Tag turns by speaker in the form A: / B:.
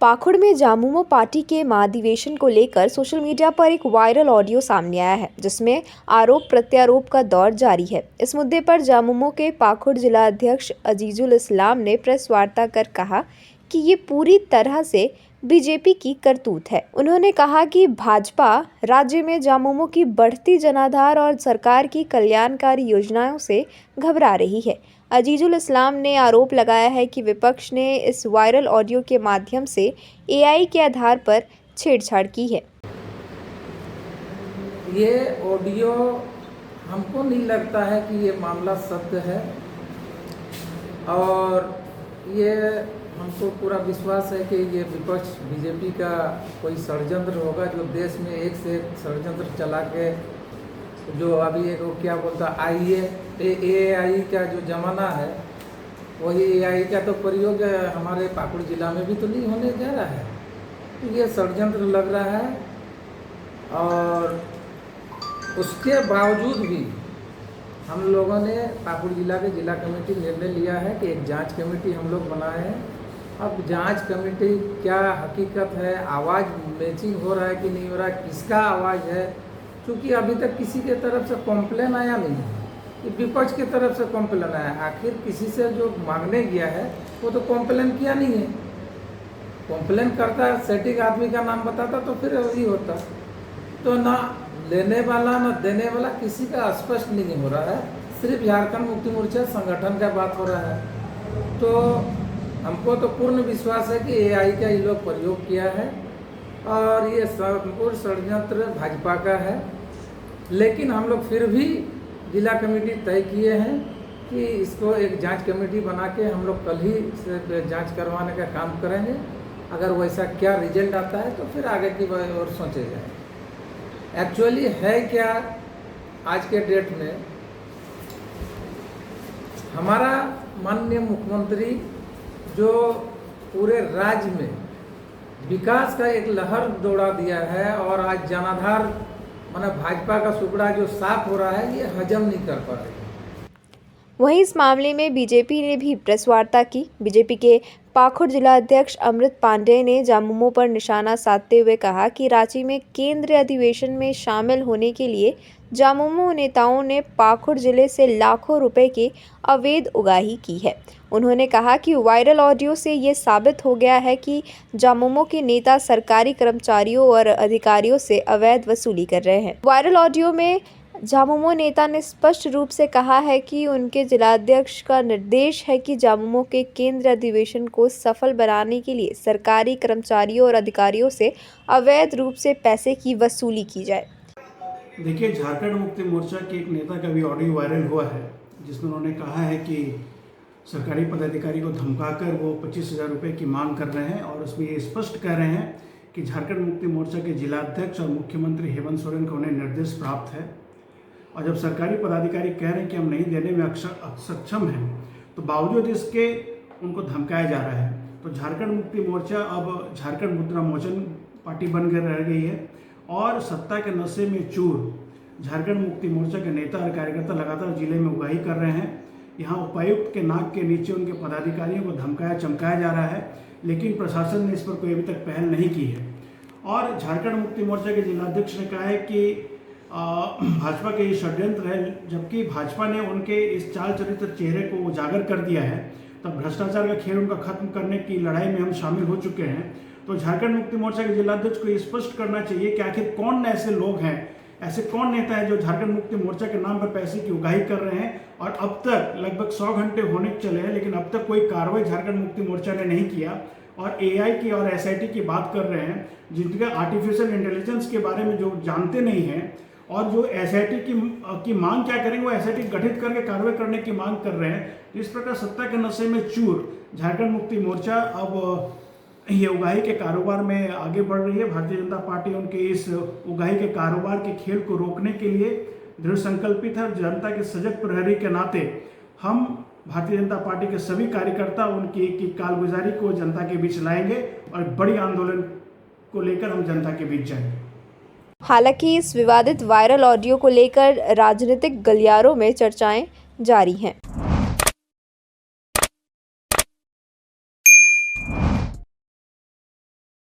A: पाखुड़ में झामुमो पार्टी के महाधिवेशन को लेकर सोशल मीडिया पर एक वायरल ऑडियो सामने आया है, जिसमें आरोप प्रत्यारोप का दौर जारी है। इस मुद्दे पर झामुमो के पाखुड़ जिला अध्यक्ष अजीजुल इस्लाम ने प्रेस वार्ता कर कहा कि ये पूरी तरह से बीजेपी की करतूत है। उन्होंने कहा कि भाजपा राज्य में झामुमो की बढ़ती जनाधार और सरकार की कल्याणकारी योजनाओं से घबरा रही है। अजीजुल इस्लाम ने आरोप लगाया है कि विपक्ष ने इस वायरल ऑडियो के माध्यम से एआई के आधार पर छेड़छाड़ की है।
B: ये ऑडियो हमको नहीं लगता है कि ये मामला सत्य है, और ये हमको पूरा विश्वास है कि ये विपक्ष बीजेपी का कोई षड्यंत्र होगा, जो देश में एक से एक षड्यंत्र चला के, जो अभी एक क्या बोलता एआई का जो ज़माना है, वही एआई का तो प्रयोग हमारे पाकुड़ जिला में भी तो नहीं होने जा रहा है। तो ये षड्यंत्र लग रहा है, और उसके बावजूद भी हम लोगों ने पाकुड़ जिला के जिला कमेटी निर्णय लिया है कि एक जांच कमेटी हम लोग बनाए हैं। अब जांच कमेटी क्या हकीकत है, आवाज़ मैचिंग हो रहा है कि नहीं हो रहा है, किसका आवाज़ है, क्योंकि अभी तक किसी के तरफ से कॉम्प्लेन आया नहीं है, कि विपक्ष की तरफ से कॉम्प्लेन आया। आखिर किसी से जो मांगने गया है वो तो कॉम्प्लेन किया नहीं है। कॉम्प्लेन करता सेटिंग आदमी का नाम बताता तो फिर वही होता। तो ना लेने वाला ना देने वाला किसी का स्पष्ट नहीं हो रहा है, सिर्फ झारखंड मुक्ति मोर्चा संगठन का बात हो रहा है। तो हमको तो पूर्ण विश्वास है कि एआई का ये लोग प्रयोग किया है, और ये संपूर्ण षड्यंत्र भाजपा का है। लेकिन हम लोग फिर भी जिला कमेटी तय किए हैं कि इसको एक जांच कमेटी बना के हम लोग कल ही से जांच करवाने का काम करेंगे। अगर वैसा क्या रिजल्ट आता है तो फिर आगे की और सोचे जाए। एक्चुअली है क्या, आज के डेट में हमारा माननीय मुख्यमंत्री जो पूरे राज्य में विकास का एक लहर दौड़ा दिया है, और आज जनाधार माना भाजपा का टुकड़ा जो साफ हो रहा है, ये हजम नहीं कर पा रही।
A: वहीं इस मामले में बीजेपी ने भी प्रेस वार्ता की। बीजेपी के पाखुड़ जिला अध्यक्ष अमृत पांडेय ने झामुमो पर निशाना साधते हुए कहा कि रांची में केंद्रीय अधिवेशन में शामिल होने के लिए झामुमो नेताओं ने पाखुड़ जिले से लाखों रुपए की अवैध उगाही की है। उन्होंने कहा कि वायरल ऑडियो से ये साबित हो गया है कि झामुमो के नेता सरकारी कर्मचारियों और अधिकारियों से अवैध वसूली कर रहे हैं। वायरल ऑडियो में झामुमो नेता ने स्पष्ट रूप से कहा है कि उनके जिलाध्यक्ष का निर्देश है कि झामुमो के केंद्र अधिवेशन को सफल बनाने के लिए सरकारी कर्मचारियों और अधिकारियों से अवैध रूप से पैसे की वसूली की जाए।
C: देखिए, झारखंड मुक्ति मोर्चा के एक नेता का भी ऑडियो वायरल हुआ है, जिसमें उन्होंने कहा है कि सरकारी पदाधिकारी को धमकाकर वो 25,000 रुपये की मांग कर रहे हैं, और उसमें ये स्पष्ट कह रहे हैं कि झारखंड मुक्ति मोर्चा के जिलाध्यक्ष और मुख्यमंत्री हेमंत सोरेन को उन्हें निर्देश प्राप्त है। और जब सरकारी पदाधिकारी कह रहे हैं कि हम नहीं देने में सक्षम हैं, तो बावजूद इसके उनको धमकाया जा रहा है। तो झारखंड मुक्ति मोर्चा अब झारखंड मुद्रा मोचन पार्टी बनकर रह गई है, और सत्ता के नशे में चूर झारखंड मुक्ति मोर्चा के नेता और कार्यकर्ता लगातार जिले में उगाही कर रहे हैं। यहाँ उपायुक्त के नाक के नीचे उनके पदाधिकारियों को धमकाया चमकाया जा रहा है, लेकिन प्रशासन ने इस पर कोई अभी तक पहल नहीं की है। और झारखंड मुक्ति मोर्चा के जिलाध्यक्ष ने कहा है कि भाजपा के ये षड्यंत्र है, जबकि भाजपा ने उनके इस चाल चरित्र चेहरे को उजागर कर दिया है। तब भ्रष्टाचार का खेल उनका खत्म करने की लड़ाई में हम शामिल हो चुके हैं। तो झारखंड मुक्ति मोर्चा के जिलाध्यक्ष को ये स्पष्ट करना चाहिए कि आखिर कौन ऐसे लोग हैं, ऐसे कौन नेता है जो झारखंड मुक्ति मोर्चा के नाम पर पैसे की उगाही कर रहे हैं। और अब तक लगभग 100 घंटे होने चले हैं, लेकिन अब तक कोई कार्रवाई झारखंड मुक्ति मोर्चा ने नहीं किया, और एआई की और एसआईटी की बात कर रहे हैं, जिनका आर्टिफिशियल इंटेलिजेंस के बारे में जो जानते नहीं हैं, और जो एसआईटी की मांग क्या करेंगे, वो एसआईटी गठित करके कार्रवाई करने की मांग कर रहे हैं। इस प्रकार सत्ता के नशे में चूर झारखंड मुक्ति मोर्चा अब ये उगाही के कारोबार में आगे बढ़ रही है। भारतीय जनता पार्टी उनके इस उगाही के कारोबार के खेल को रोकने के लिए दृढ़ संकल्पित है। जनता के सजग प्रहरी के नाते हम भारतीय जनता पार्टी के सभी कार्यकर्ता उनकी कालगुजारी को जनता के बीच लाएंगे, और बड़ी आंदोलन को लेकर हम जनता के बीच जाएंगे।
A: हालांकि इस विवादित वायरल ऑडियो को लेकर राजनीतिक गलियारों में चर्चाएं जारी हैं।